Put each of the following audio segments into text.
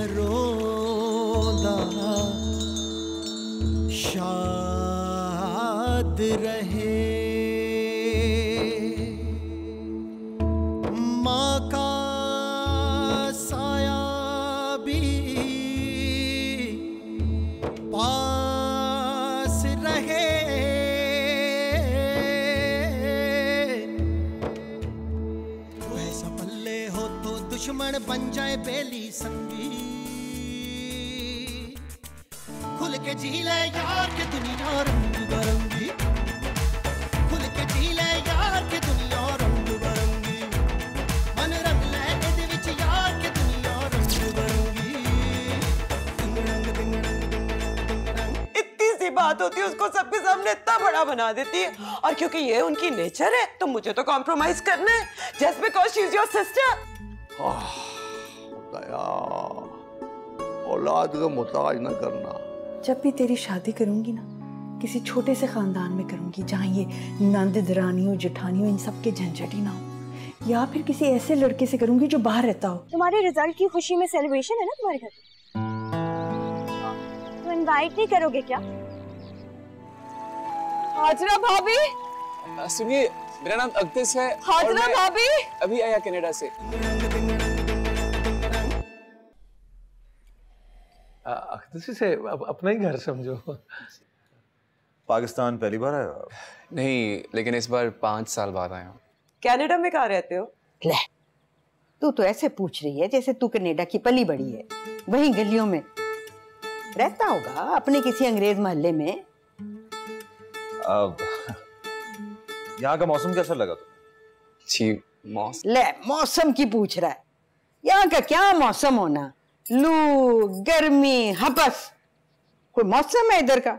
रोंदा शाद रहे, माँ का साया भी पास रहे, वैसा पल्ले हो तो दुश्मन बन जाए बेली संगी, खुल के जी ले यार के दुनिया रंग बरंगी, खुल के जी ले यार के दुनिया रंग बरंगी, मन रंग ले इहदे विच यार के दुनिया रंग बरंगी, दिंग रंग दिंग रंग दिंग रंग दिंग रंग। इतनी सी बात होती है उसको सबके सामने इतना बड़ा बना देती है, और क्योंकि ये उनकी नेचर है तो मुझे तो कॉम्प्रोमाइज करना है, just because she is your sister. दया, औलाद का मुताज न करना। जब भी तेरी शादी करूंगी ना, किसी छोटे से खानदान में करूंगी जहाँ ये नंद दरानियों जेठानियों इन सब के झंझट ही ना हो, या फिर किसी ऐसे लड़के से करूंगी जो बाहर रहता हो। तुम्हारे रिजल्ट की खुशी में सेलिब्रेशन है ना तुम्हारे घर, तो इनवाइट नहीं करोगे क्या? हाजरा भाभी। सुनिए, मेरा नाम अक्तिस है। हाजरा भाभी अभी आया कनाडा से। अक्तिस से अपना ही घर समझो। पाकिस्तान पहली बार आया? नहीं, लेकिन इस बार 5 साल बाद आया हूँ। कनाडा में कहाँ रहते हो? ले, तू तो ऐसे पूछ रही है जैसे तू कनाडा की पली बड़ी है। वहीं गलियों में रहता होगा, अपने किसी अंग्रेज मोहल्ले में। यहाँ का मौसम कैसा लगा तुम? जी मौसम। ले, मौसम की पूछ रहा है। यहाँ का क्या मौसम होना, लू गर्मी हपस, कोई मौसम है इधर का?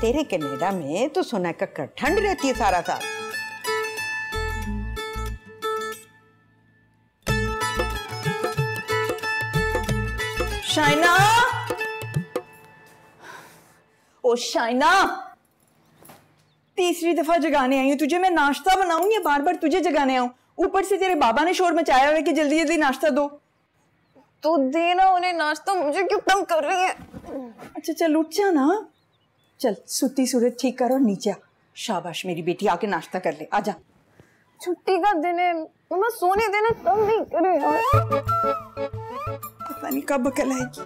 तेरे कनाडा में तो सुना का ठंड रहती है सारा साल। शाइना, ओ शाइना, तीसरी दफा जगाने आई हूँ तुझे। मैं नाश्ता बनाऊं या बार बार तुझे जगाने आऊं? ऊपर से तेरे बाबा ने शोर मचाया हुआ है कि जल्दी जल्दी नाश्ता दो। तो देना उन्हें नाश्ता, मुझे क्यों तंग कर रही है? अच्छा चल उठ जा ना, चल सूती सूरत ठीक कर और नीचे आ। शाबाश मेरी बेटी, आके नाश्ता कर ले, आजा। छुट्टी का दिन है, मम्मा सोने देना, तंग नहीं करे यार। पता नहीं कब अकल आएगी,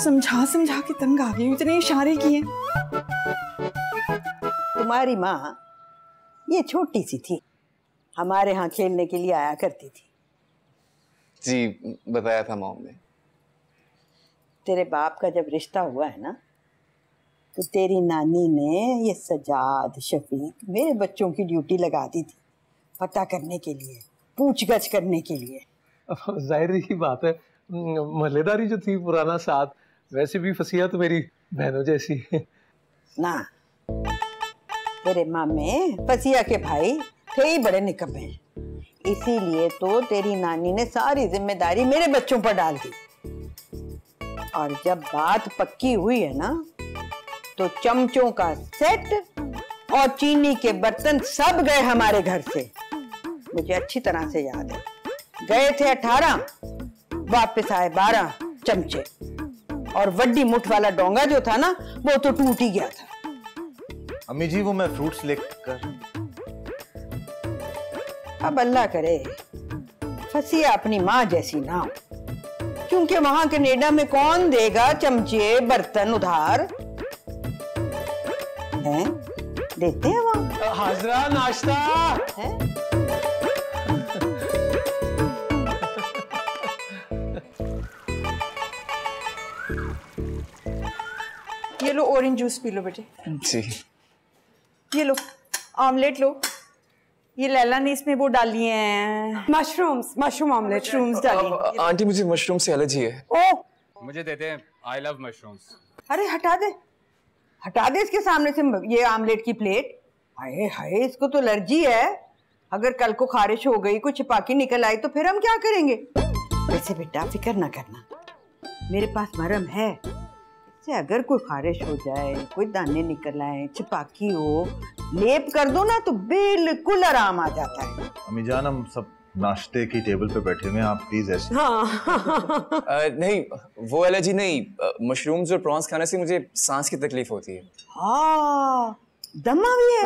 समझा समझा के तंग आ गई, इतने इशारे किए। तुम्हारी माँ ये छोटी सी थी, हमारे यहाँ खेलने के लिए आया करती थी। जी बताया था मॉम ने। तेरे बाप का जब रिश्ता हुआ है ना, तो तेरी नानी ने ये सजाद शफीक मेरे बच्चों की ड्यूटी लगा दी थी, पता करने के लिए, पूछगछ करने के लिए। जाहिर ही बात है, महल्लेदारी जो थी पुराना साथ, वैसे भी फसिया तो मेरी बहनों जैसी ना। तेरे मामे फसिया के भाई थे ही बड़े निकम्मे हैं, इसीलिए तो तेरी नानी ने सारी जिम्मेदारी मेरे बच्चों पर डाल दी। और जब बात पक्की हुई है ना, तो चमचों का सेट और चीनी के बर्तन सब गए हमारे घर से। मुझे अच्छी तरह से याद है, गए थे 18, वापस आए 12 चमचे, और वड्डी मुठ वाला डोंगा जो था ना, वो तो टूट ही गया था। अम्मी जी, वो मैं फ्रूट्स लेकर। अब अल्लाह करे फसिया अपनी माँ जैसी ना हो, क्योंकि वहां कनाडा में कौन देगा चमचे बर्तन उधार? हैं? देते हैं वहां। हाजरा नाश्ता है? ये लो ऑरेंज जूस पी लो बेटे। जी। ये लो ऑमलेट लो। ये लैला ने इसमें वो डाली हैं मशरूम ऑमलेट, मशरूम्स डाली। आंटी मुझे मशरूम से एलर्जी है। ओ मुझे देते हैं, आई लव मशरूम्स। अरे हटा दे इसके सामने से ये आमलेट की प्लेट। हाय हाय, इसको तो एलर्जी है। अगर कल को खारिश हो गई, कुछ छिपाकी निकल आई तो फिर हम क्या करेंगे? वैसे बेटा फिक्र ना करना, मेरे पास मरहम है। इससे अगर कोई खारिश हो जाए, कोई दाने निकल आए, छिपाकी हो, लेप कर दो ना तो बिल्कुल आराम आ जाता है। अम्मी जान, हम सब नाश्ते की टेबल पे बैठे हुए हैं आप, प्लीज ऐसे। हाँ नहीं, वो एलर्जी नहीं, मशरूम्स और प्रॉन्स खाने से मुझे सांस की तकलीफ होती है। हाँ, दमा भी है?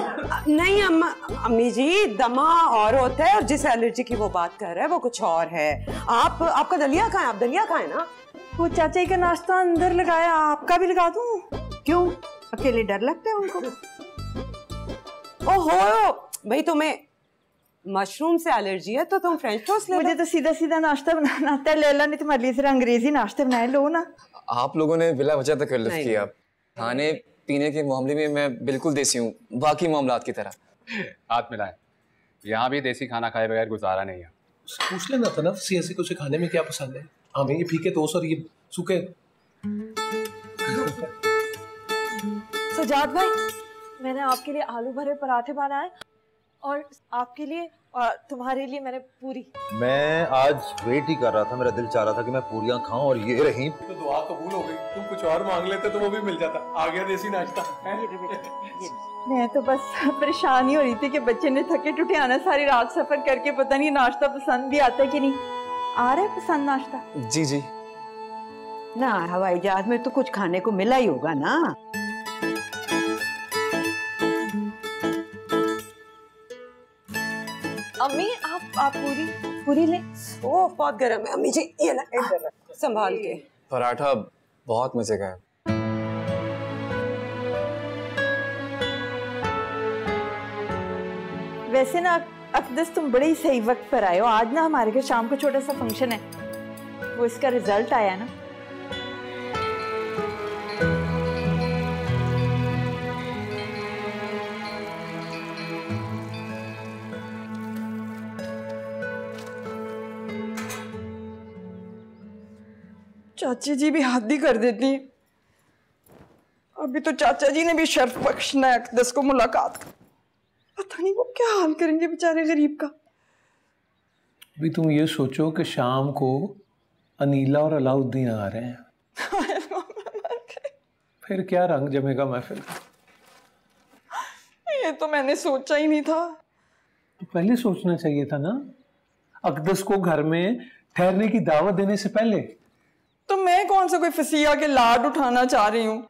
नहीं अम्मी जी, दमा और होता है और जिस एलर्जी की वो बात कर रहा है वो कुछ और है। आपका दलिया खाएं, आप दलिया खाएं ना। वो चाचा का नाश्ता अंदर लगाया, आपका भी लगा दूं? क्यों, अकेले डर लगता है उनको? ओहो भाई, तुम्हें मशरूम से एलर्जी है तो तुम फ्रेंच टोस्ट ले लो। मुझे तो सीधा सीधा नाश्ता बनाना आता है। लैला ने तुम्हारे लिए सिर्फ अंग्रेजी नाश्ते बनाए, लो ना। आप लोगों ने बिला वजह तकल्लुफ़ किया। खाने पीने के मामले में मैं बिल्कुल देसी हूँ, बाकी मामलात की तरह। हाथ मिलाएं, यहाँ भी देसी खाना खाए बगैर गुजारा नहीं है। पूछ लेना था ना फसिया से कुछ खाने में क्या पसंद है। हमें ये फीके टोस्ट और ये सूखे। सजाद भाई, मैंने आपके लिए आलू भरे पराठे बनाए और आपके लिए और तुम्हारे लिए मैंने पूरी। मैं आज वेट ही कर रहा था, मेरा दिल चाह रहा था कि मैं पूरियां खाऊं और ये रही। तो दुआ कबूल हो गई। तुम कुछ और मांग लेते तो वो भी मिल जाता। आ गया देसी नाश्ता। मैं तो बस परेशान ही हो रही थी कि बच्चे ने थके टूटे आना सारी रात सफर करके, पता नहीं नाश्ता पसंद भी आता है कि नहीं। आ रहा है पसंद नाश्ता? जी जी। ना हवाई जहाज में तो कुछ खाने को मिला ही होगा ना। अम्मी आप पूरी ले। ओ बहुत गर्म है अम्मी जी, ये ना संभाल के। पराठा बहुत मजे का है। वैसे ना अकदस, तुम बड़े ही सही वक्त पर आए हो। आज ना हमारे घर शाम को छोटा सा फंक्शन है, वो इसका रिजल्ट आया ना। चाची जी भी हद ही कर देती हैं। अभी तो चाचा जी ने भी शर्फ बख्शना है अकदस को मुलाकात का। पता नहीं वो क्या हाल करेंगे बेचारे गरीब का। अभी तुम ये सोचो कि शाम को अनीला और अलाउद्दीन आ रहे हैं। फिर क्या रंग जमेगा महफिल का। ये तो मैंने सोचा ही नहीं था। तो पहले सोचना चाहिए था ना, अकदस को घर में ठहरने की दावत देने से पहले। तो मैं कौन सा कोई फसिया के लाड उठाना चाह रही हूँ।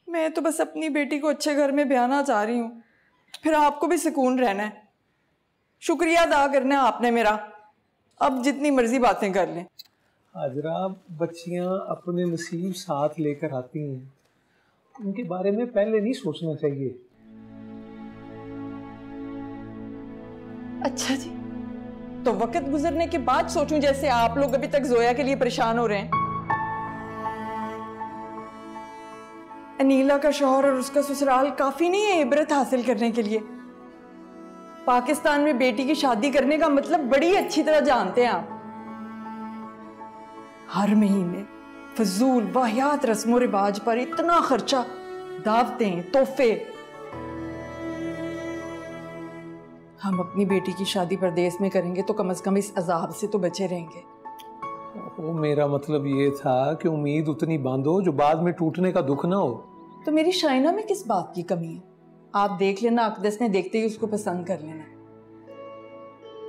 मैं तो बस अपनी बेटी को अच्छे घर में ब्याहना चाह रही हूँ। फिर आपको भी सुकून रहना है। शुक्रिया अदा करना है आपने मेरा। अब जितनी मर्जी बातें कर लें। हाजरा, बच्चियां अपने नसीब साथ लेकर आती हैं, उनके बारे में पहले नहीं सोचना चाहिए। अच्छा जी, तो वक्त गुजरने के बाद सोचूं जैसे आप लोग अभी तक जोया के लिए परेशान हो रहे हैं। अनीला का शौहर और उसका ससुराल काफी नहीं है इबरत हासिल करने के लिए। पाकिस्तान में बेटी की शादी करने का मतलब बड़ी अच्छी तरह जानते हैं आप। हर महीने फजूल वाहियात रस्मों रिवाज पर इतना खर्चा, दावतें, तोहफे। हम अपनी बेटी की शादी परदेश में करेंगे तो कम से कम इस अजाब से तो बचे रहेंगे। वो मेरा मतलब ये था कि उम्मीद उतनी बांधो जो बाद में टूटने का दुख ना हो। तो मेरी शाइना में किस बात की कमी है? आप देख लेना, अकदस ने देखते ही उसको पसंद कर लेना।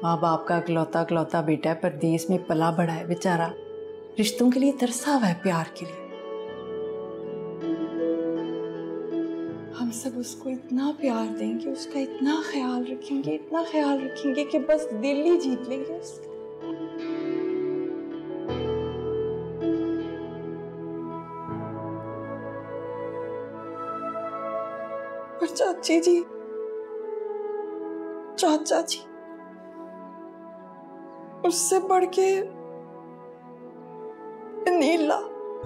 माँ बाप का इकलौता बेटा है, परदेश में पला बड़ा है बेचारा, रिश्तों के लिए तरसा हुआ है, प्यार के लिए। हम सब उसको इतना प्यार देंगे, उसका इतना ख्याल रखेंगे कि बस दिल ही जीत लेंगे उसका। पर चाचा जी उससे बढ़ के नीला।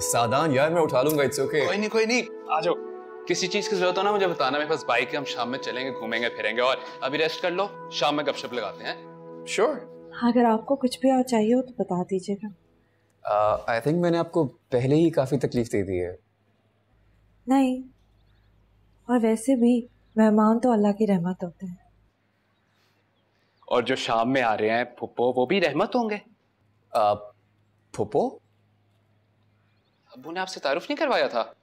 सादान यार, मैं उठा लूंगा, इट्स ओके। कोई नहीं, आ जाओ। किसी चीज की जरूरत हो ना मुझे बताना, मेरे पास बाइक है, हम शाम में चलेंगे, घूमेंगे फिरेंगे। और अभी रेस्ट कर लो, शाम में गपशप लगाते हैं। श्योर। अगर आपको कुछ भी और चाहिए हो तो बता दीजिएगा। आई थिंक मैंने आपको पहले ही काफी तकलीफ दे दी है। नहीं, और वैसे भी मेहमान तो अल्लाह की रहमत होते हैं। और जो शाम में आ रहे हैं फुप्पो, वो भी रहमत होंगे। फुप्पो? अब्बू ने आपसे तारुफ नहीं करवाया था?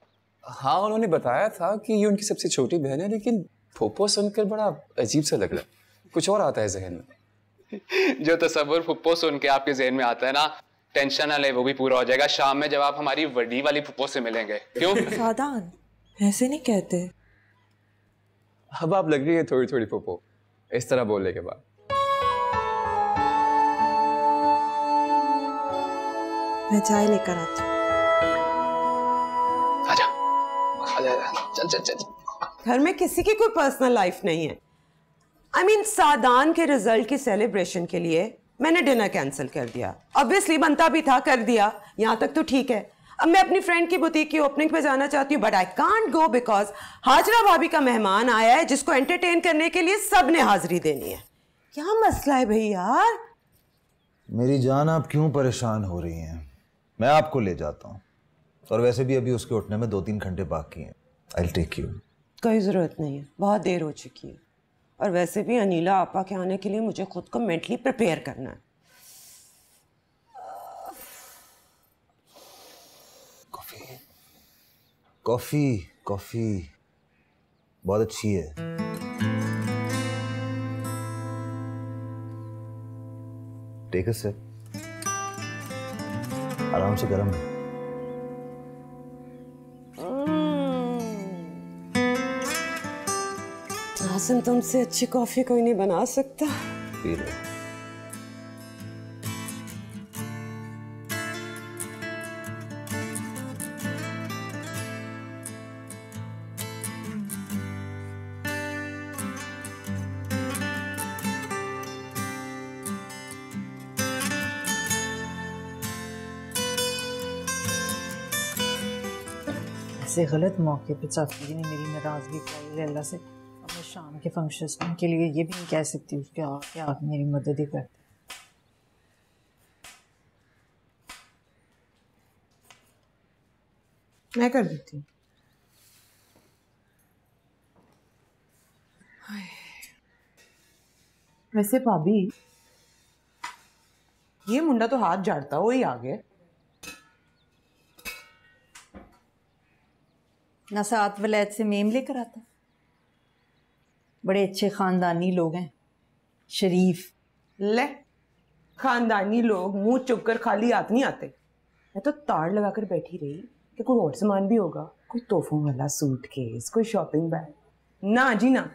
हाँ, उन्होंने बताया था कि ये उनकी सबसे छोटी बहन है, लेकिन फुप्पो सुनकर बड़ा अजीब सा लग रहा है। कुछ और आता है जहन में। जो तसव्वुर फुप्पो सुन के आपके ज़हन में आता है ना, टेंशन ना ले, वो भी पूरा हो जाएगा शाम में जब आप हमारी वडी वाली फुप्पो से मिलेंगे। क्यों? सादान, ऐसे नहीं कहते। अब आप लग रही है थोड़ी थोड़ी फुप्पो इस तरह बोलने के बाद। मैं चाय लेकर आती हूँ। आजा, चल चल चल। घर में किसी की कोई पर्सनल लाइफ नहीं है। I mean, सादान के रिजल्ट की सेलिब्रेशन के लिए मैंने डिनर कैंसिल कर दिया। ऑब्वियसली बनता भी था, कर दिया। यहाँ तक तो ठीक है। अब मैं अपनी फ्रेंड की बुटीक की ओपनिंग पे जाना चाहती हूँ, but I can't go because Hajra भाभी का मेहमान आया है जिसको एंटरटेन करने के लिए सबने हाजिरी देनी है। क्या मसला है भाई यार? मेरी जान, आप क्यों परेशान हो रही हैं? मैं आपको ले जाता हूँ, और वैसे भी अभी उसके उठने में 2-3 घंटे बाकी हैं। I'll take you। कोई ज़रूरत नहीं है, बहुत देर हो चुकी है। और वैसे भी अनीला आपा के आने के लिए मुझे खुद को मेंटली प्रिपेयर करना है। कॉफी कॉफी बहुत अच्छी है। टेक अ सिप, आराम से गर्म है। हासिम, तुमसे अच्छी कॉफी कोई नहीं बना सकता। P low. ऐसे गलत मौके पे चाची जी ने मेरी नाराजगी कराई है अल्लाह से। अब मैं शाम के फंक्शन के लिए ये भी नहीं कह सकती उसके आके आप मेरी मदद ही करते। मैं कर देती हूँ। वैसे भाभी, ये मुंडा तो हाथ झाड़ता वो ही आ गया। ना सात वलैत से मेम लेकर आता। बड़े अच्छे खानदानी लोग हैं, शरीफ। ले, खानदानी लोग मुंह चुप कर खाली हाथ नहीं आते। मैं तो ताड़ लगाकर बैठी रही कि कोई और सामान भी होगा, कोई तोहफों वाला सूटकेस, कोई शॉपिंग बैग। ना जी ना,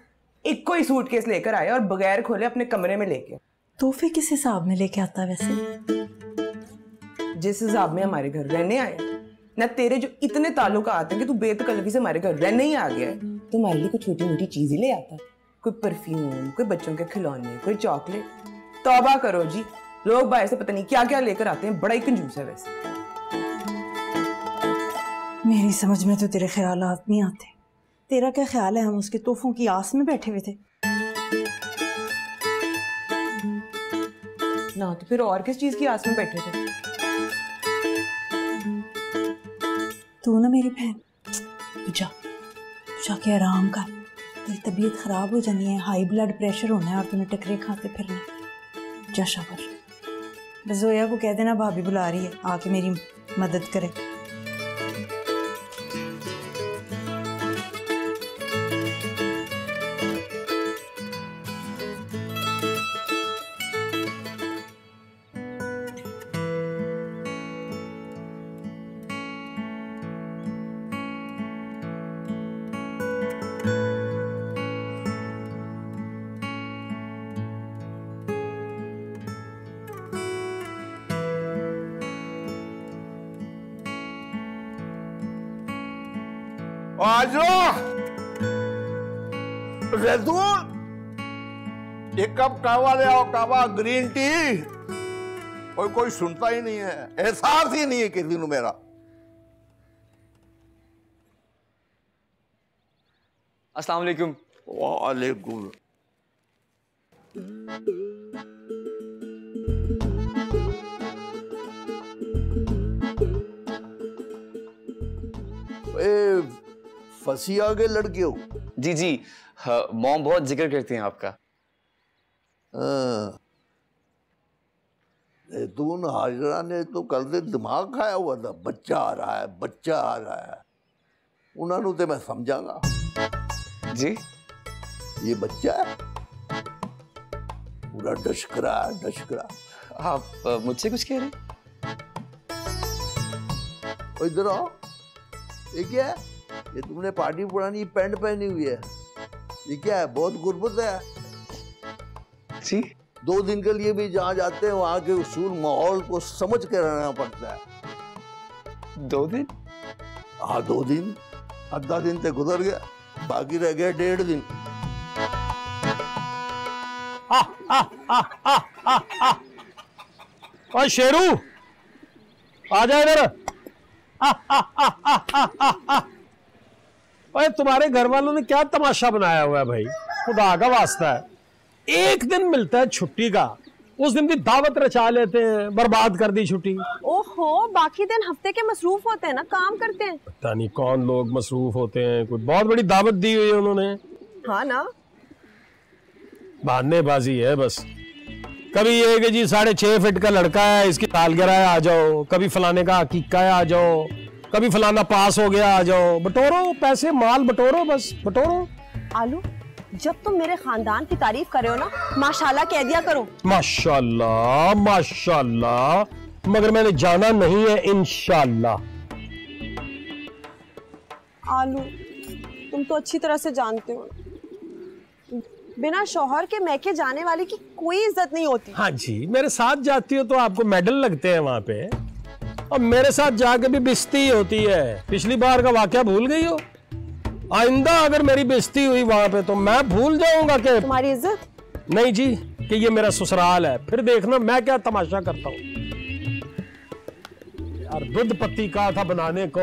एक कोई सूटकेस लेकर आए और बगैर खोले अपने कमरे में लेके। तोहफे किस हिसाब में लेके आता वैसे? जिस हिसाब में हमारे घर रहने आया ना, तेरे जो इतने ताल्लुकात हैं कि तू बेतकल्लफी से हमारे घर रहने ही आ गया है, तो हमारे लिए कोई छोटी मोटी चीज ही ले आता। कोई परफ्यूम, कोई बच्चों के खिलौने, कोई चॉकलेट। तौबा करो जी, लोग बाहर से पता नहीं क्या क्या लेकर आते हैं। बड़ा ही कंजूस है वैसे। मेरी समझ में तो तेरे ख्यालात नहीं आते। तेरा क्या ख्याल है हम उसके तोहफों की आस में बैठे हुए थे? ना तो फिर और किस चीज की आस में बैठे थे? तू ना मेरी बहन, तू जाके आराम कर। तेरी तबीयत खराब हो जानी है, हाई ब्लड प्रेशर होना है और तूने टकरे खाते फिरना। जा शाबाश। बस जोया को कह देना भाभी बुला रही है, आके मेरी मदद करे। जैतून, एक कप कहवा ले आओ, कहवा ग्रीन टी। कोई सुनता ही नहीं है, एहसास ही नहीं है किसी को मेरा। अस्सलाम वालेकुम। वालेकुम। फसिया के लड़के हो? जी जी, मॉम बहुत जिक्र करती हैं आपका। जैतून, हाजरा ने तो कल से दिमाग खाया हुआ था, बच्चा आ रहा है, बच्चा आ रहा है। उन्होंने तो मैं समझागा जी, ये बच्चा है, पूरा डशकरा डशकरा। आप मुझसे कुछ कह रहे हैं? इधर आओ। ये क्या है? ये तुमने पार्टी पुरानी पैंट पहनी हुई है, ये क्या है? बहुत गुर्बत है जी। 2 दिन के लिए भी जहाँ जाते हैं वहाँ के उसूल माहौल को समझ के रहना पड़ता है। 2 दिन? हाँ 2 दिन, आधा दिन तो गुजर गया, बाकी रह गया 1.5 दिन। ओए शेरू आ जा इधर। ओए तुम्हारे घर वालों ने क्या तमाशा बनाया हुआ है भाई, खुदा का वास्ता है। एक दिन मिलता है छुट्टी का, उस दिन भी दावत रचा लेते हैं, बर्बाद कर दी छुट्टी। ओहो, बाकी दिन हफ्ते के मसरूफ होते हैं ना, काम करते हैं। पता नहीं कौन लोग मसरूफ होते हैं, कोई बहुत बड़ी दावत दी हुई है उन्होंने। हाँ ना, बहानेबाजी है बस। कभी ये कि जी 6.5 फीट का लड़का है, इसकी सालगिरह है आ जाओ, कभी फलाने का हकीका है आ जाओ, कभी फलाना पास हो गया आ जाओ। बटोरो पैसे, माल बटोरो, बस बटोरो। आलू, जब तुम मेरे खानदान की तारीफ कर रहे हो ना, माशाल्लाह कह दिया करो। माशाल्लाह माशाल्लाह, मगर मैंने जाना नहीं है इंशाल्लाह। आलू, तुम तो अच्छी तरह से जानते हो, बिना शौहर के मैके जाने वाले की कोई इज्जत नहीं होती। हाँ जी, मेरे साथ जाती हो तो आपको मेडल लगते हैं वहां पे, और मेरे साथ जाके भी बेइज्जती होती है। पिछली बार का वाकया भूल गई हो? आइंदा अगर मेरी बेइज्जती हुई वहां पे तो मैं भूल जाऊंगा कि तुम्हारी इज्जत नहीं जी, कि ये मेरा ससुराल है। फिर देखना मैं क्या तमाशा करता हूँ। यार दूध पत्ती कहा था बनाने को,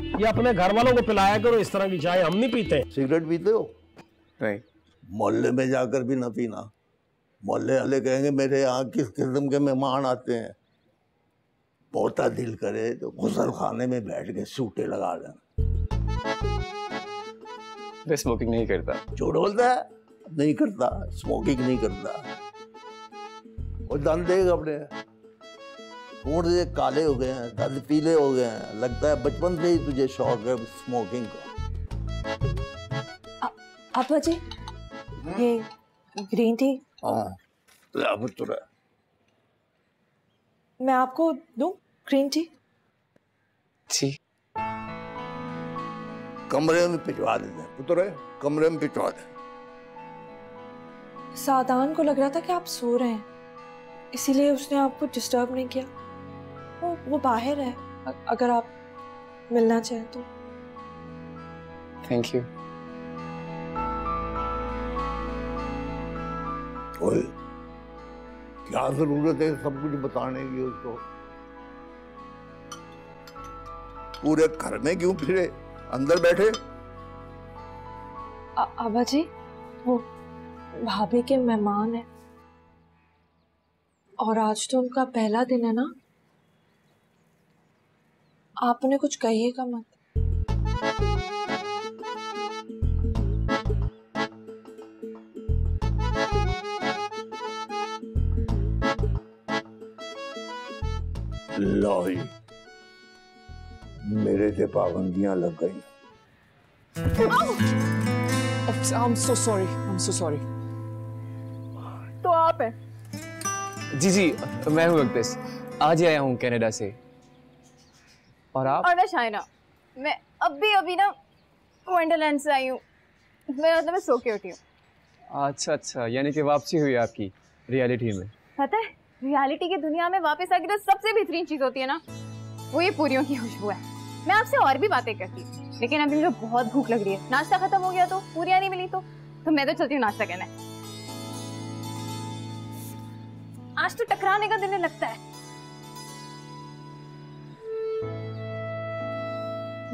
ये अपने घर वालों को पिलाया करो, इस तरह की चाय हम नहीं पीते। सिगरेट पीते हो? नहीं। मोहल्ले में जाकर भी ना पीना, मोहल्ले वाले कहेंगे मेरे यहाँ किस किस्म के मेहमान आते हैं। बहुत दिल करे तो गुसल खाने में बैठ के सूटे लगा लेना। मैं स्मोकिंग नहीं करता। झूठ बोलता है? नहीं करता, स्मोकिंग नहीं करता। और दांत देख अपने, होंठ से काले हो गए हैं, दांत पीले हो गए हैं, लगता है बचपन से ही तुझे शौक है स्मोकिंग का। अब्बा जी, ये ग्रीन टी। हाँ, मैं आपको दूं ग्रीन टी? जी। कमरे में भिजवा देते हैं पुत्र, कमरे में भिजवा दे। सादान को लग रहा था कि आप सो रहे हैं, इसीलिए उसने आपको डिस्टर्ब नहीं किया। वो बाहर है, अगर आप मिलना चाहें तो। Thank you. ओए, क्या जरूरत है सब कुछ बताने की उसको? पूरे घर में क्यों फिरे, अंदर बैठे। अब्बा जी, वो भाभी के मेहमान हैं और आज तो उनका पहला दिन है ना, आप उन्हें कुछ कहिएगा मत। लो ही, मेरे से पाबंदियां लग गई। I'm so sorry. I'm so sorry. तो आप हैं? जी जी, मैं हूँ अक्बस, आज ही आया हूँ कनाडा से। और आप? और मैं शाइना, मैं अभी ना वंडरलैंड से आई हूँ। मैं सो के उठी हूँ। अच्छा, यानी कि वापसी हुई आपकी रियलिटी में। पता है, रियलिटी की दुनिया में वापस आके तो सबसे बेहतरीन चीज होती है ना, वो ये पूरियों की खुशबू है। मैं आपसे और भी बातें करती हूँ, लेकिन अभी मुझे बहुत भूख लग रही है। नाश्ता खत्म हो गया तो पूरियां नहीं मिली तो मैं तो चलती हूँ नाश्ता करने। आज तो टकराने का दिन लगता है।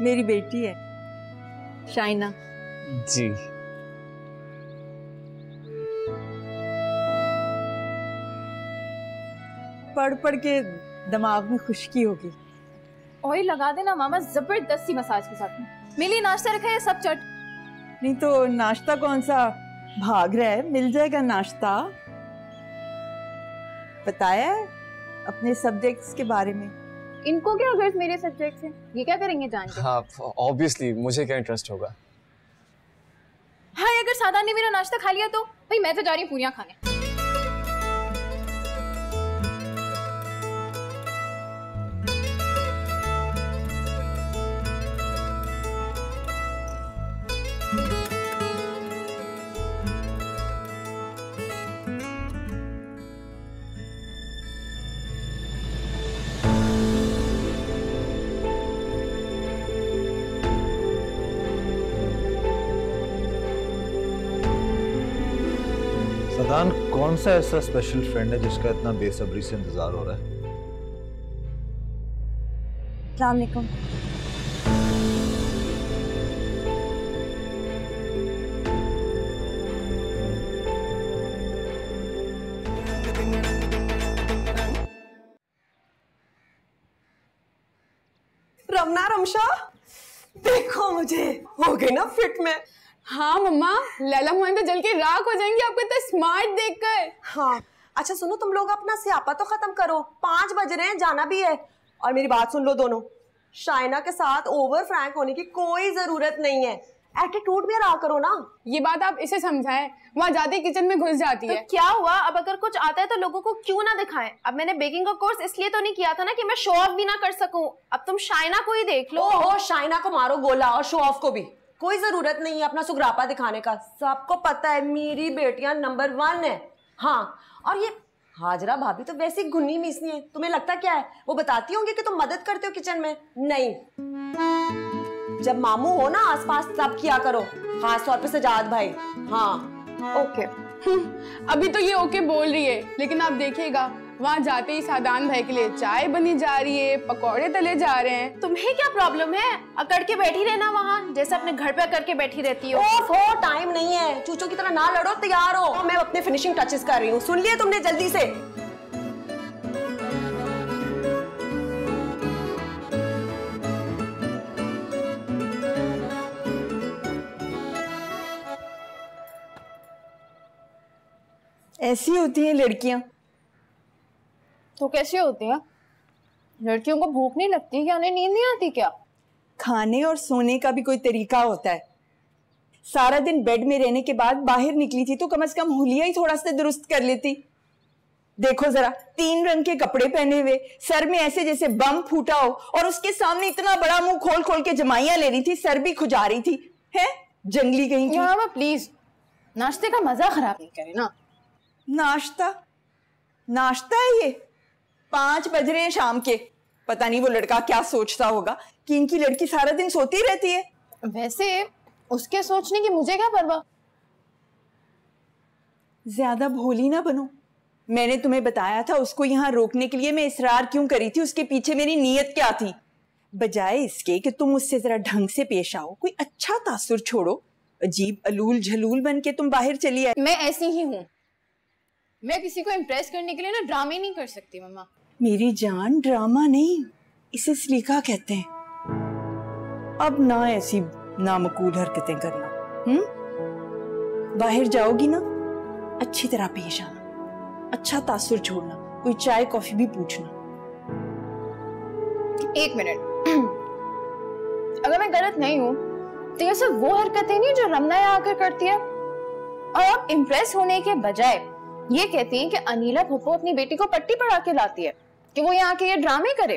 मेरी बेटी है शाइना। जी। पढ़ पढ़ के दिमाग में खुश्की होगी। ऑयल लगा देना मामा, जबरदस्ती मसाज के साथ में। मिली नाश्ता रखा है सब चट। नहीं तो नाश्ता कौन सा भाग रहा है, मिल जाएगा नाश्ता। बताया है अपने सब्जेक्ट्स के बारे में। इनको क्या गर्ज मेरे सब्जेक्ट से, ये क्या करेंगे जान के? हाँ, ऑब्वियसली मुझे क्या इंटरेस्ट होगा। हाँ, अगर सादा ने मेरा नाश्ता खा लिया तो भाई मैं तो जा रही हूँ पूरियां खाने। कौन सा ऐसा स्पेशल फ्रेंड है जिसका इतना बेसब्री से इंतजार हो रहा है? अस्सलाम वालेकुम। रमना रमशा, देखो मुझे हो गई ना फिट में। हाँ मम्मा, लैला मोहन तो जल के राख हो जाएंगी आपको इतना स्मार्ट देखकर। हाँ अच्छा सुनो, तुम लोग अपना स्यापा तो खत्म करो, 5 बज रहे हैं, जाना भी है। और मेरी बात सुन लो दोनों, शाइना के साथ ओवर फ्रैंक होने की कोई जरूरत नहीं है, एटीट्यूड भी रहा करो ना। ये बात आप इसे समझाएं, वहाँ जाते ही किचन में घुस जाती है। तो क्या हुआ, अब अगर कुछ आता है तो लोगों को क्यों ना दिखाएं। अब मैंने बेकिंग का कोर्स इसलिए तो नहीं किया था ना कि मैं शो ऑफ भी ना कर सकूं। अब तुम शाइना को ही देख लो। ओहो, शाइना को मारो गोला और शो ऑफ को भी। कोई जरूरत नहीं है अपना सुगरापा दिखाने का, सबको पता है मेरी बेटियां नंबर 1 है। हाँ, और ये हाजरा भाभी तो वैसी गुन्नी मीसनी है, तुम्हें लगता क्या है वो बताती होंगी कि तुम मदद करते हो किचन में? नहीं, जब मामू हो ना आसपास तब किया करो, खास तौर पे सजाद भाई। हाँ ओके। अभी तो ये ओके बोल रही है, लेकिन आप देखिएगा वहाँ जाते ही सादान भाई के लिए चाय बनी जा रही है, पकौड़े तले जा रहे हैं। तुम्हें क्या प्रॉब्लम है, अकड़ के बैठी रहना वहाँ, जैसे अपने घर पे अकड़ के बैठी रहती हो। ओफो, टाइम नहीं है, चूचों की तरह ना लड़ो, तैयार हो। मैं अपने फिनिशिंग टचेस कर रही हूँ, सुन लिया तुमने? जल्दी से। ऐसी होती हैं लड़कियां। तो कैसी होती हैं? लड़कियों को भूख नहीं लगती क्या? उन्हें नींद नहीं आती क्या? खाने और सोने का भी कोई तरीका होता है। सारा दिन बेड में रहने के बाद बाहर निकली थी तो कम से कम हुलिया ही थोड़ा सा दुरुस्त कर लेती। देखो जरा, 3 रंग के कपड़े पहने हुए, सर में ऐसे जैसे बम फूटा हो, और उसके सामने इतना बड़ा मुंह खोल खोल के जमाइयां ले रही थी, सर भी खुजा रही थी। है जंगली कहीं की। मामा प्लीज, नाश्ते का मजा खराब नहीं करे ना। नाश्ता है ये? 5 बज रहे हैं शाम के। पता नहीं वो लड़का क्या सोचता होगा कि इनकी लड़की सारा दिन सोती रहती है। वैसे उसके सोचने की मुझे क्या परवाह। ज्यादा भोली ना बनो। मैंने तुम्हें बताया था उसको यहाँ रोकने के लिए मैं इसरार क्यों करी थी, उसके पीछे मेरी नीयत क्या थी। बजाय इसके कि तुम उससे जरा ढंग से पेश आओ, कोई अच्छा तासुर छोड़ो, अजीब अलूल झलूल बन के तुम बाहर चली आई। मैं ऐसी ही हूँ, मैं किसी को इम्प्रेस करने के लिए ना ड्रामे नहीं कर सकती मम्मा। मेरी जान, ड्रामा नहीं, इसे सलीका कहते हैं। अब ना ऐसी नामकूल हरकतें करना। बाहर जाओगी ना, अच्छी तरह पेश आना, अच्छा तासुर छोड़ना, कोई चाय कॉफी भी पूछना। 1 मिनट, अगर मैं गलत नहीं हूँ तो ये सब वो हरकतें नहीं जो रमना यहाँ आकर करती है, और अब इम्प्रेस होने के बजाय ये कहती हैं कि अनीला फुप्पो अपनी बेटी को पट्टी पढ़ा के लाती है कि वो यहाँ के ये ड्रामे करे।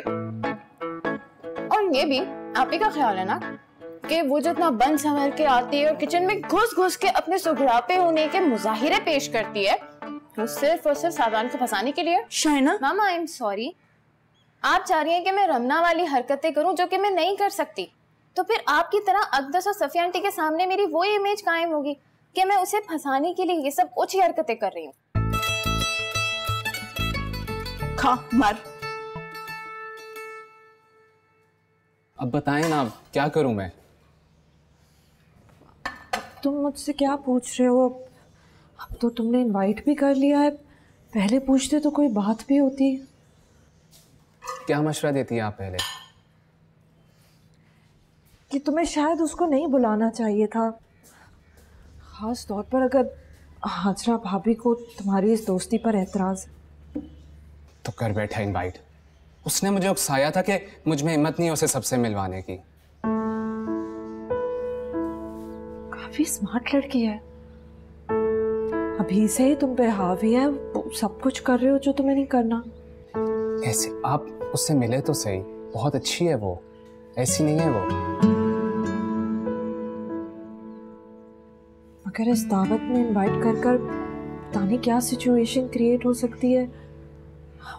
और ये भी आप ही का ख्याल है ना कि वो जितना बन संवर के आती है और किचन में घुस घुस के अपने सुघरापे होने के मुजाहिरे पेश करती है, वो सिर्फ और सिर्फ सादान को फंसाने के लिए। शाइना मामा, आई एम सॉरी, आप चाह रही हैं कि मैं रमना वाली हरकतें करूं जो कि मैं नहीं कर सकती, तो फिर आपकी तरह अकदस और सफिया आंटी के सामने मेरी वो इमेज कायम होगी कि मैं उसे फंसाने के लिए ये सब ऊंची हरकतें कर रही हूँ। खा मर। अब बताएं ना, क्या करूं मैं? तुम मुझसे क्या पूछ रहे हो? अब तो तुमने इनवाइट भी कर लिया है, पहले पूछते तो कोई बात भी होती। क्या मशवरा देती हैं आप पहले? कि तुम्हें शायद उसको नहीं बुलाना चाहिए था, खास तौर पर अगर हाजरा भाभी को तुम्हारी इस दोस्ती पर एतराज। तो कर बैठा इनवाइट। उसने मुझे उकसाया था कि मुझ में हिम्मत नहीं है उसे सबसे मिलवाने की। काफी स्मार्ट लड़की है, अभी से ही तुम पे हावी है, सब कुछ कर रहे हो जो तुम्हें नहीं करना। ऐसे आप उससे मिले तो सही, बहुत अच्छी है वो, ऐसी नहीं है वो। मगर इस दावत में इनवाइट कर कर पता नहीं क्या सिचुएशन क्रिएट हो सकती है।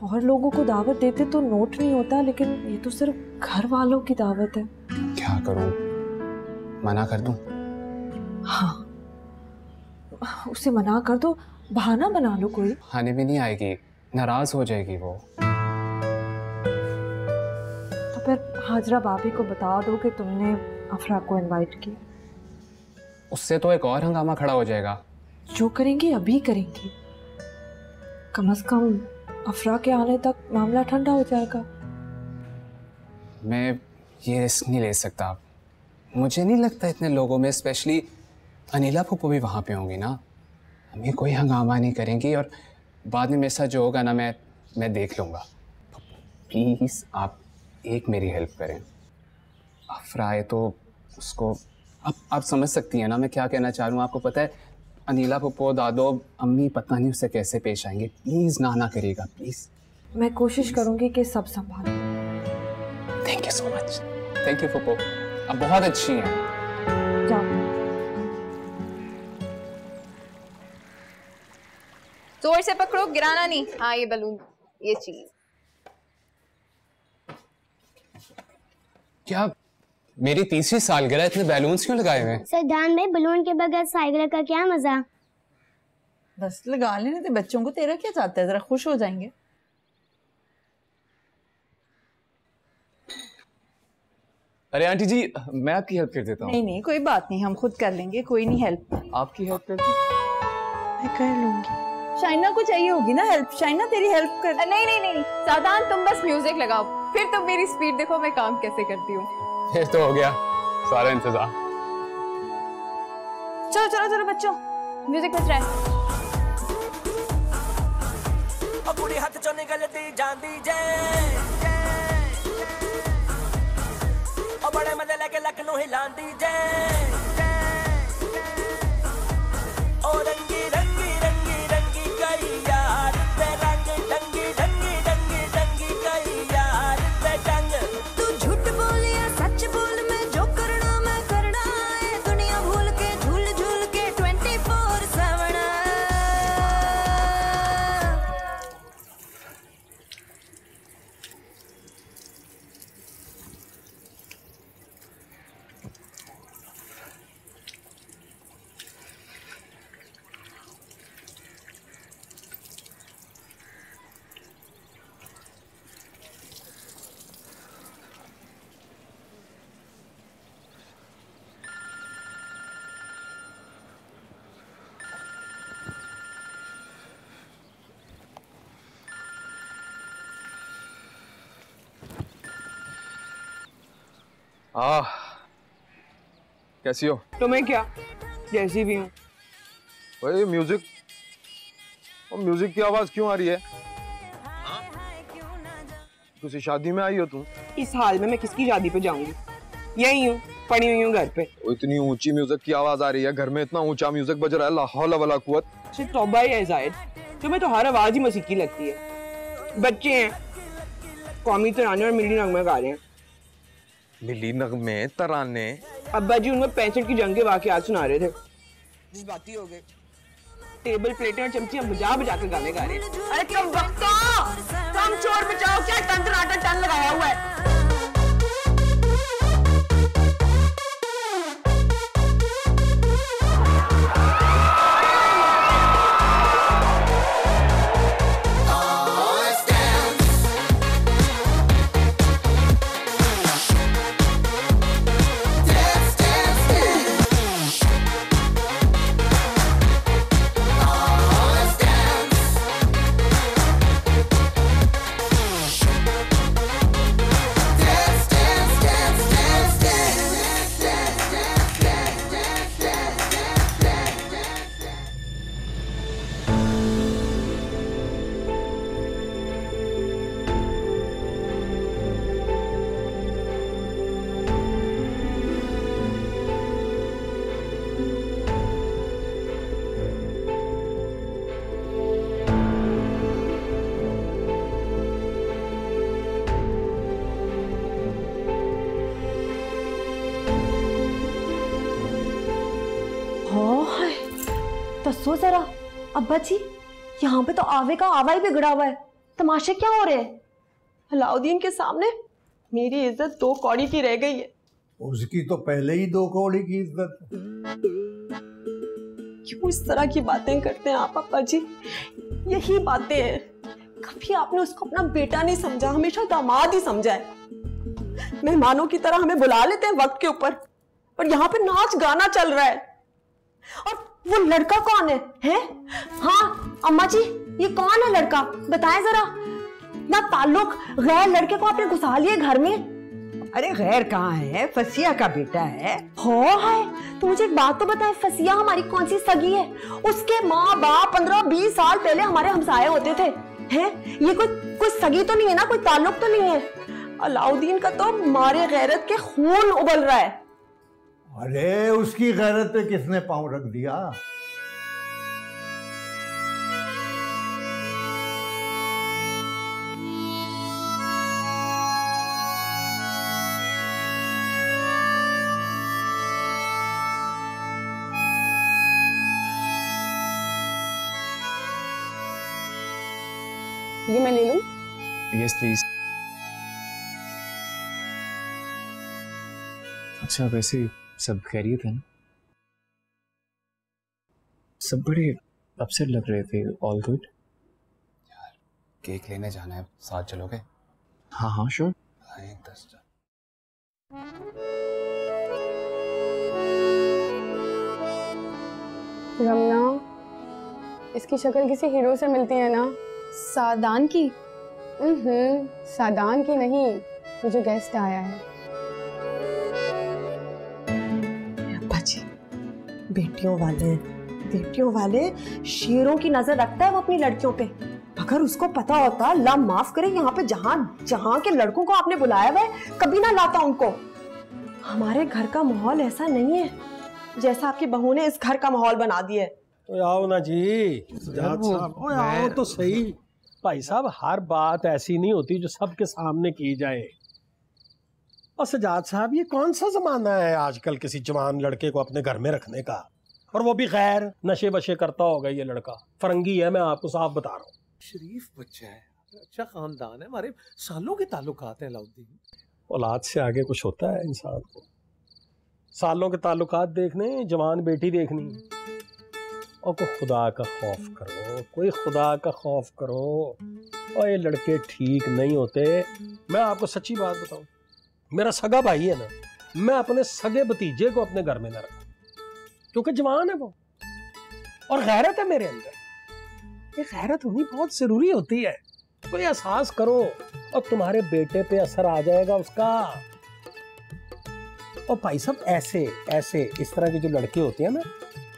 और लोगों को दावत देते तो नोट नहीं होता, लेकिन ये तो सिर्फ घर वालों की दावत है। क्या करूं, मना कर दूं? हाँ, उसे मना कर दो, बहाना बना लो कोई। खाने में नहीं आएगी, नाराज हो जाएगी वो। तो फिर हाजरा भाभी को बता दो कि तुमने अफरा को इनवाइट किया। उससे तो एक और हंगामा खड़ा हो जाएगा। जो करेंगी अभी करेंगी, कम से कम अफरा के आने तक मामला ठंडा हो जाएगा। मैं ये रिस्क नहीं ले सकता। मुझे नहीं लगता इतने लोगों में, स्पेशली अनिला फूफो भी वहाँ पे होंगी ना। हम ये कोई हंगामा नहीं करेंगी और बाद में मेरे साथ जो होगा ना मैं देख लूँगा। प्लीज़ आप एक मेरी हेल्प करें। अफरा है तो उसको आप समझ सकती हैं ना मैं क्या कहना चाह रहा हूँ। आपको पता है अनिला फूफो, दादो, अम्मी पता नहीं उससे कैसे पेश आएंगे। प्लीज़ ना करिएगा प्लीज़। मैं कोशिश करूँगी कि सब संभालें। Thank you so much. Thank you फूफो, आप बहुत अच्छी हैं। जाओ। जोर से पकड़ो, गिराना नहीं। हाँ ये बलून, ये चीज। क्या मेरी तीसरी सालगिरह, इतने बैलून्स क्यों लगाए हुए हैं? सैदान भाई बलून के बगैर सालगिरह का क्या मजा। बस लगा लेने थे बच्चों को, तेरा क्या चाहता है, जरा खुश हो जाएंगे। अरे आंटी जी, मैं आपकी हेल्प कर देता हूँ। नहीं कोई बात नहीं, हम खुद कर लेंगे, कोई नहीं हेल्प। आपकी हेल्प कर दी? मैं कर लूंगी। शाइना को चाहिए होगी ना हेल्प, शाइना तेरी हेल्प कर। नहीं सादान, तुम बस म्यूजिक लगाओ, फिर तुम मेरी स्पीड देखो मैं काम कैसे करती हूँ। फिर तो हो गया सारा इंतजाम। चलो बच्चों, म्यूजिक बज रहा है। कुड़ी हाथ चों निकलती जांदी जे ओ बड़े मजे लेके लखनऊ हिलांदी जे ओ रंगी रंगी रंगी रंगी गई यार ते रंग ढंगी ढंगी ढंगी ढंगी गई यार ते ढंग। तू झूठ बोल या सच बोल, मैं जो करना मैं करना है। दुनिया भूल के झूल झूल के 24/7। कैसी हो? तो मैं क्या, जैसी भी हूँ। भाई म्यूजिक की आवाज क्यों आ रही है? किसी शादी में आई हो तुम? इस हाल में मैं किसकी शादी पे जाऊंगी, यही हूँ, पड़ी हुई हूँ घर पे। इतनी ऊंची म्यूजिक की आवाज आ रही है, घर में इतना ऊंचा म्यूजिक बज रहा है, ला हौल वला कुव्वत। तौबा है जाहिद, तुम्हें तो हर आवाज ही मसीकी लगती है। बच्चे हैं, कौमी तराने और मिली नगमे गा रहे हैं। मिली नगमे तराने? अब्बा जी उनमें 65 की जंग के वाकयात सुना रहे थे। जज्बाती हो गए, टेबल प्लेटें और चमचियां बजा के गाने गा रहे हैं। अरे कम वक्ता, कम चोर बचाओ, क्या टन टनाटन टन लगाया हुआ है। दसो जरा अब्बा जी, यहाँ पे तो आवे का आवा ही बिगड़ा हुआ है। तमाशे क्या हो रहे हैं? अलाउद्दीन के सामने मेरी इज्जत 2 कौड़ी की रह गई है। उसकी तो पहले ही 2 कौड़ी की इज्जत। क्यों इस तरह की बातें करते हैं आप पापा जी? यही बातें हैं। कभी आपने उसको अपना बेटा नहीं समझा, हमेशा दामाद ही समझा है। मेहमानों की तरह हमें बुला लेते हैं वक्त के ऊपर, और यहाँ पे नाच गाना चल रहा है। और वो लड़का कौन है? हाँ अम्मा जी, ये कौन है लड़का? बताएं जरा। ना ताल्लुक गैर लड़के को आपने घुसा लिए घर में। अरे गैर कहाँ है, फसिया का बेटा है। हो है तो मुझे एक बात तो बताए, फसिया हमारी कौन सी सगी है? उसके माँ बाप 15-20 साल पहले हमारे हमसाये होते थे। हैं? ये कोई सगी तो नहीं है ना, कोई ताल्लुक तो नहीं है। अलाउद्दीन का तो मारे गैरत के खून उबल रहा है। अरे उसकी गैरत पे किसने पांव रख दिया? ये मैं ले लूं? Yes please. अच्छा वैसे सब खैरियत है ना? सब बड़े अपसेट लग रहे थे। All good? यार केक लेने जाना है, साथ चलोगे? हाँ हाँ श्योर। हाँ 10 रमना, इसकी शक्ल किसी हीरो से मिलती है ना? सादान की? सादान की नहीं, ये जो गेस्ट आया है। अब्बा जी, बेटियों वाले शेरों की नजर रखता है वो अपनी लड़कियों पे। अगर उसको पता होता, अल्लाह माफ करे, यहाँ पे जहाँ के लड़कों को आपने बुलाया हुआ है, कभी ना लाता उनको। हमारे घर का माहौल ऐसा नहीं है जैसा आपकी बहू ने इस घर का माहौल बना दिया है। तो आओ ना जी सजाद साहब, आओ तो सही। भाई साहब, हर बात ऐसी नहीं होती जो सबके सामने की जाए। और सजाद साहब, ये कौन सा जमाना है आजकल किसी जवान लड़के को अपने घर में रखने का, और वो भी गैर नशे वशे करता होगा। ये लड़का फरंगी है, मैं आपको साफ बता रहा हूँ। शरीफ बच्चा है, अच्छा खानदान है, हमारे सालों के ताल्लुकात हैं अलाउद्दीन। औलाद से आगे कुछ होता है इंसान को? सालों के ताल्लुकात देखने, जवान बेटी देखनी। और कोई खुदा का खौफ करो, कोई खुदा का खौफ करो। और ये लड़के ठीक नहीं होते। मैं आपको सच्ची बात बताऊं, मेरा सगा भाई है ना, मैं अपने सगे भतीजे को अपने घर में ना रखूं, क्योंकि जवान है वो और गैरत है मेरे अंदर। ये गैरत होनी बहुत जरूरी होती है। कोई एहसास करो और तुम्हारे बेटे पे असर आ जाएगा उसका। और भाई साहब, ऐसे इस तरह के जो लड़के होते हैं ना,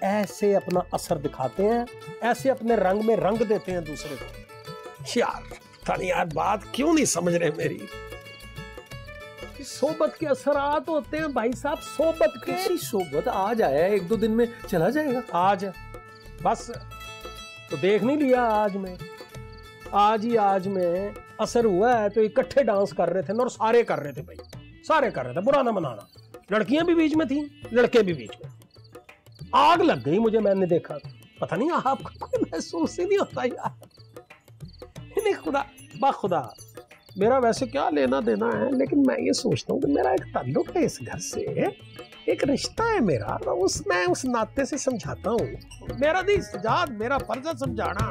ऐसे अपना असर दिखाते हैं, ऐसे अपने रंग में रंग देते हैं दूसरे को। यार पता नहीं यार, बात क्यों नहीं समझ रहे मेरी। सोबत के असरात होते हैं भाई साहब, सोबत के। कैसी सोबत? आज आया है, 1-2 दिन में चला जाएगा। आज बस तो देख नहीं लिया, आज में असर हुआ है। तो इकट्ठे डांस कर रहे थे ना, और सारे कर रहे थे भाई, सारे कर रहे थे, बुरा ना मनाना। लड़कियां भी बीच में थी, लड़के भी बीच में। आग लग गई मुझे, मैंने देखा। पता नहीं आपको कोई महसूस ही नहीं होता यार। नहीं खुदा मेरा वैसे क्या लेना देना है, लेकिन मैं ये सोचता हूँ कि मेरा एक ताल्लुक है इस घर से, एक रिश्ता है मेरा। मैं उस नाते से समझाता हूँ। मेरा नहीं सजाद, मेरा फर्ज है समझाना।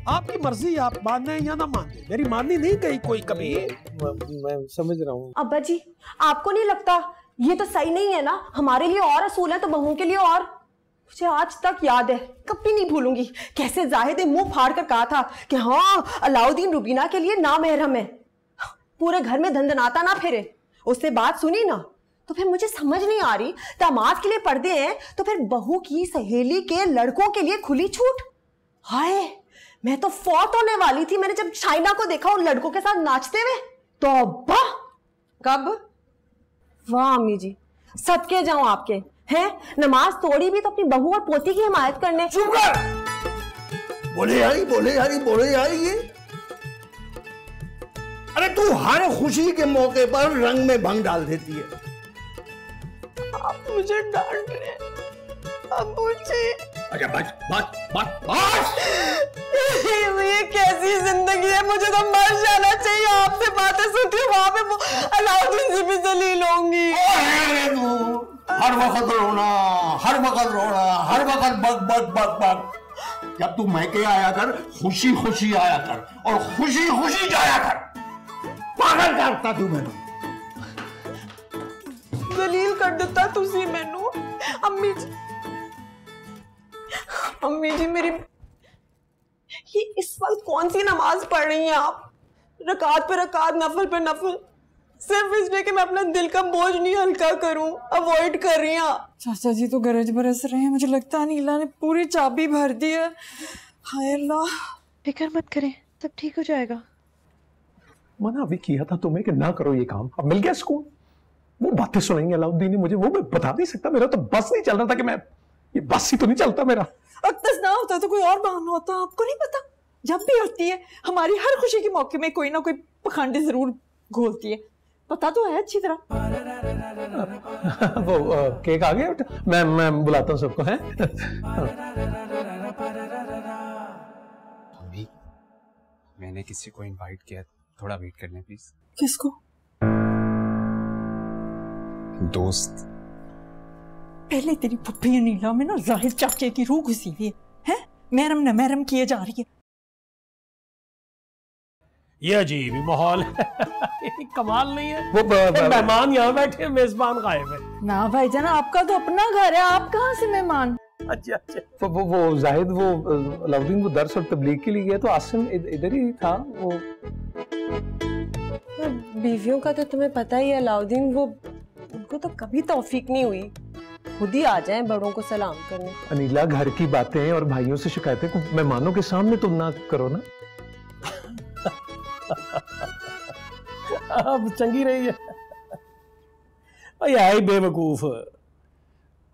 आपकी मर्जी, आप माने या ना माने, मेरी माननी नहीं गई कोई कभी। मैं समझ रहा हूँ। अब्बा जी, आपको नहीं लगता ये तो सही नहीं है ना? हमारे लिए और असूल है तो बहू के लिए और। मुझे आज तक याद है, कभी नहीं भूलूंगी, कैसे जाहिद ने मुंह फाड़ कर कहा था कि हाँ, अलाउद्दीन रुबीना के लिए नामहरम है, पूरे घर में धंधनाता ना फिरे। उससे बात सुनी ना तो फिर मुझे समझ नहीं आ रही, दामाद के लिए पर्दे हैं तो फिर बहू की सहेली के लड़कों के लिए खुली छूट। हाय, मैं तो फौत होने वाली थी मैंने जब शाइना को देखा उन लड़कों के साथ नाचते हुए। तौबा! कब? वाह अम्मी जी, सदके जाऊं आपके। हैं, नमाज तोड़ी भी तो अपनी बहू और पोती की हिमायत करने। चुप कर! बोले आई ये। अरे तू हर खुशी के मौके पर रंग में भंग डाल देती है। आप मुझे डांट रहे हैं अब्बू जी। अच्छा बस। ये कैसी जिंदगी है? मुझे तो मर जाना चाहिए। आपसे बातें सुनती हूँ, वहां पे अलाउद्दीन से भी जलील होंगी। हर वक्त रोना, हर वक्त रोना, हर वक्त बक बक बक बक। जब तू मैके आया कर खुशी खुशी आया कर और खुशी खुशी जाया कर। पागल करता तू मैनू। दलील कर दिता तुसी मैनू। अम्मी जी मेरी, ये इस वक्त कौन सी नमाज पढ़ रही हैं आप? रकात पे रकात, नफल पे नफल, सिर्फ इसलिए कि मैं अपना दिल का बोझ नहीं हल्का करूं, अवॉइड कर रही हूं। चाचा जी तो गरज बरस रहे हैं, मुझे लगता है अनीला ने पूरी चाबी भर दी है। हाय अल्लाह। फिक्र मत करें, सब ठीक हो जाएगा। मना भी किया था तुम्हें कि ना करो ये काम, अब मिल गया सुकून। वो बातें सुनाई अलाउद्दीन ने मुझे, वो मैं बता नहीं सकता। मेरा तो बस नहीं चल रहा था कि मैं, ये बस ही तो नहीं चलता मेरा। अक्तस ना होता तो कोई और बहाना होता, आपको नहीं पता? जब भी होती है हमारी हर खुशी के मौके में कोई ना कोई पखंड जरूर घोलती है, पता तो है अच्छी तरह। वो केक आ गया, मैं बुलाता हूँ सबको। है अभी मैंने किसी को इनवाइट किया, थोड़ा वेट करना प्लीज। किसको? दोस्त। पहले तेरी पुप्पी अनीला में ना जाहिर चाचे की रूह घुसी हुई है, महरम न महरम किए जा रही है। ये अजीब ही माहौल है। कमाल नहीं है? वो मेहमान यहाँ बैठे, मेजबान गायब है। ना भाईजान, आपका तो अपना घर है, आप कहाँ से मेहमान? अच्छा अच्छा। वो जाहिद, वो अलाउद्दीन वो दर्स और तबलीग के लिए गया, तो आसिम इधर ही था। वो बीवियों का तो तुम्हें पता ही है अलाउद्दीन, वो उनको तो कभी तौफीक नहीं हुई खुद ही आ जाएं बड़ों को सलाम करने। अनीला, घर की बातें और भाइयों से शिकायतें को मेहमानों के सामने तुम ना करो ना। अब चंगी रही है। ही बेवकूफ।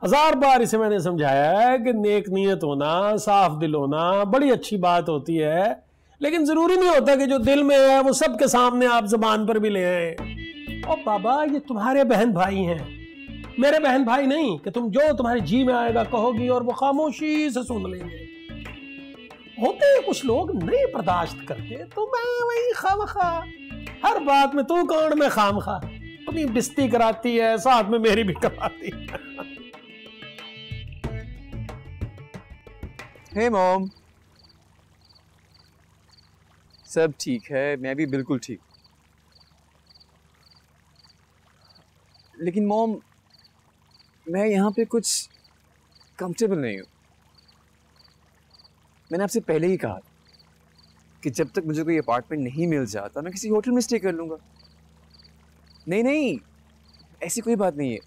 1000 बार इसे मैंने समझाया है कि नेक नीयत होना, साफ दिल होना बड़ी अच्छी बात होती है, लेकिन जरूरी नहीं होता कि जो दिल में है वो सबके सामने आप जबान पर भी ले आए। और बाबा, ये तुम्हारे बहन भाई हैं, मेरे बहन भाई नहीं कि तुम जो तुम्हारे जी में आएगा कहोगी और वो खामोशी से सुन लेंगे। होते हैं कुछ लोग नहीं बर्दाश्त करते, तो मैं वही खामखा हर बात में तू कौन, मैं खामखा अपनी बिस्ती कराती है, साथ में मेरी भी कराती है। हे मॉम, सब ठीक है, मैं भी बिल्कुल ठीक। लेकिन मॉम, मैं यहाँ पे कुछ कंफर्टेबल नहीं हूँ। मैंने आपसे पहले ही कहा कि जब तक मुझे कोई अपार्टमेंट नहीं मिल जाता मैं किसी होटल में स्टे कर लूँगा। नहीं नहीं, ऐसी कोई बात नहीं है।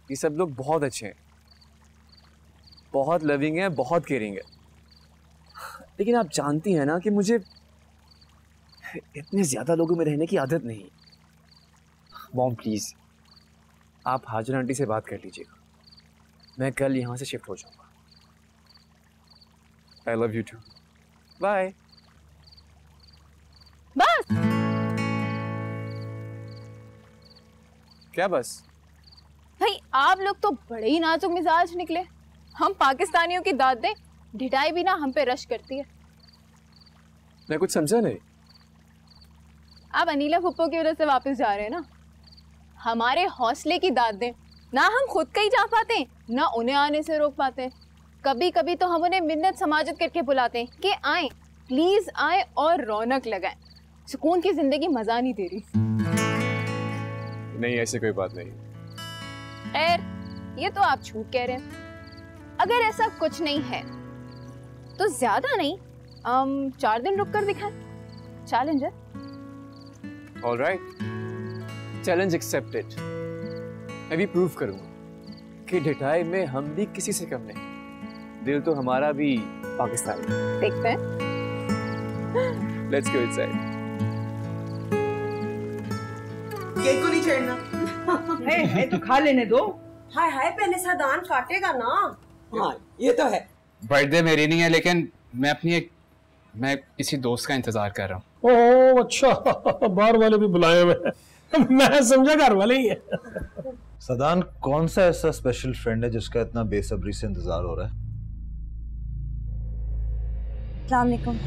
ये सब लोग बहुत अच्छे हैं, बहुत लविंग हैं, बहुत केयरिंग है। लेकिन आप जानती हैं ना कि मुझे इतने ज़्यादा लोगों में रहने की आदत नहीं। मॉम प्लीज़, आप हाजर आंटी से बात कर लीजिएगा, मैं कल यहाँ से शिफ्ट हो जाऊँगा। I love you too. Bye. बस। क्या बस? भाई आप लोग तो बड़े ही नाजुक मिजाज निकले। हम पाकिस्तानियों की दादें ढिठाई भी ना हम पे रश करती है। मैं कुछ समझा नहीं। आप अनीला फुप्पो की वजह से वापस जा रहे हैं ना? हमारे हौसले की दादें ना हम खुद कहीं जा पाते, ना उन्हें आने से रोक पाते। कभी कभी तो हम उन्हें मिन्नत समाजत करके बुलाते हैं कि आए, प्लीज आए और रौनक लगाएं। सुकून की जिंदगी मजा नहीं दे रही। नहीं, ऐसी कोई बात नहीं। खैर, ये तो आप झूठ कह रहे हैं। अगर ऐसा कुछ नहीं है तो ज्यादा नहीं, 4 दिन रुक कर दिखाएं। चैलेंज है। All right, challenge accepted. मैं भी प्रूव करूंगा कि ढिठाई में हम भी किसी से कम नहीं। दिल तो हमारा भी पाकिस्तानी। देखते हैं। Let's go inside. केक को नहीं छेड़ना। है तो खा लेने दो। हाय हाय, पहले सादान काटेगा ना। हाँ, ये तो है। बर्थडे मेरी नहीं है, लेकिन मैं किसी दोस्त का इंतजार कर रहा हूँ। ओह अच्छा, बाहर वाले भी बुलाए हुए हैं। मैं समझा घर वाले ही है। सदान, कौन सा ऐसा स्पेशल फ्रेंड है जिसका इतना बेसब्री से इंतजार हो रहा है? अस्सलाम वालेकुम।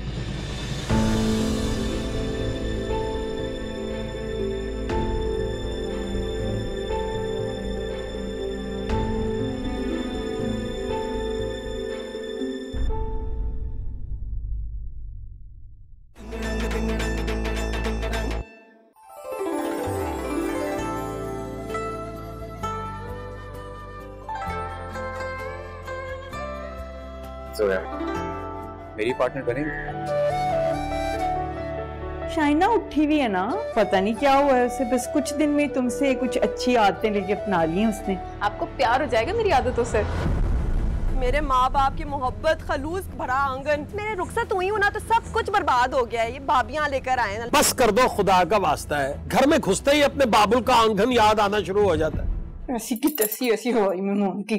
हो यार, मेरी पार्टनर बनेगी। शाइना उठी हुई है ना, पता नहीं क्या हुआ है उसे, बस कुछ दिन में तुमसे कुछ अच्छी आदतें लेके अपना ली हैं उसने। आपको प्यार हो जाएगा मेरी आदतों से। मेरे माँ बाप की मोहब्बत, खलूस भरा आंगन, मेरे रुखसत हुई हूं ना तो सब कुछ बर्बाद हो गया है। ये भाभियां लेकर आए हैं। बस कर दो, खुदा का वास्ता है। घर में घुसते ही अपने बाबुल का आंगन याद आना शुरू हो जाता है। ऐसी की तैसी ऐसी हवाई में मोम की